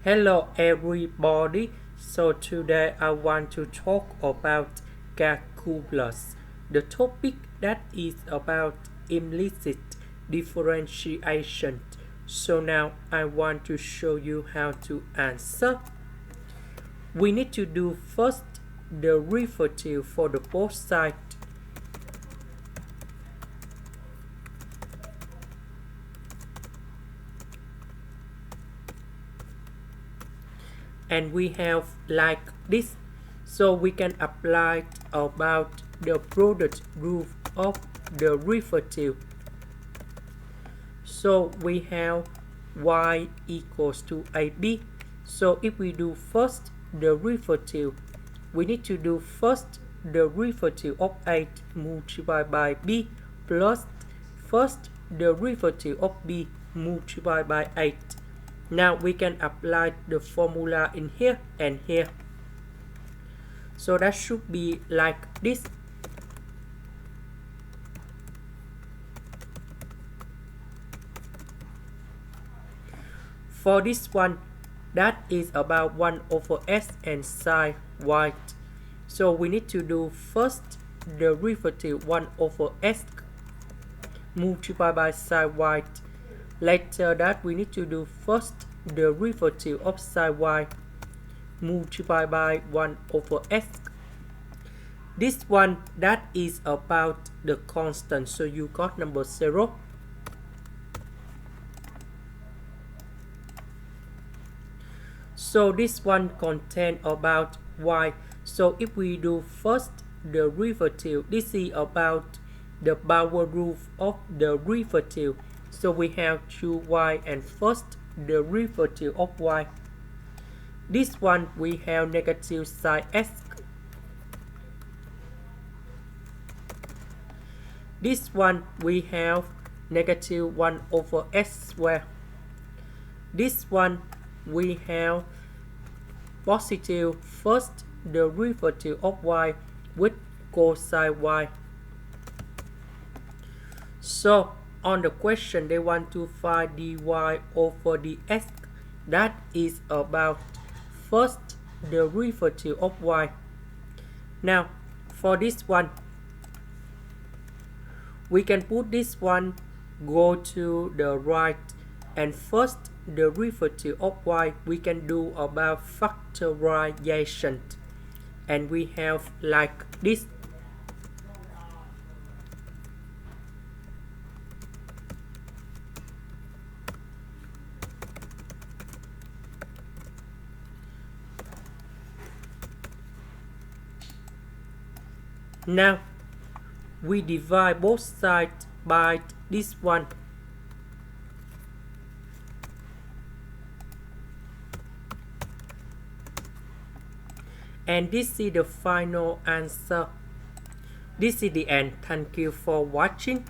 Hello everybody. So today I want to talk about calculus. The topic that is about implicit differentiation. So now I want to show you how to answer. We need to do first the derivative for the both sides. And we have like this, so we can apply about the product rule of the derivative. So we have y equals to ab. So if we do first the derivative, we need to do first the derivative of 8 multiplied by b plus first the derivative of b multiplied by 8. Now we can apply the formula in here and here. So that should be like this. For this one, that is about 1 over s and sine y. So we need to do first the derivative 1 over s multiplied by sine y. Later that we need to do first the derivative of sine y multiplied by 1 over s. This one, that is about the constant, so you got number 0. So this one contain about y. So if we do first the derivative, this is about the power rule of the derivative. So we have 2y and first the derivative of y. This one we have negative sine s. This one we have negative 1 over s squared. This one we have positive first the derivative of y with cosine y. So on the question they want to find dy over dx, that is about first the derivative of y. Now for this one, we can put this one go to the right, and first the derivative of y we can do about factorization, and we have like this. Now we divide both sides by this one. And this is the final answer. This is the end. Thank you for watching.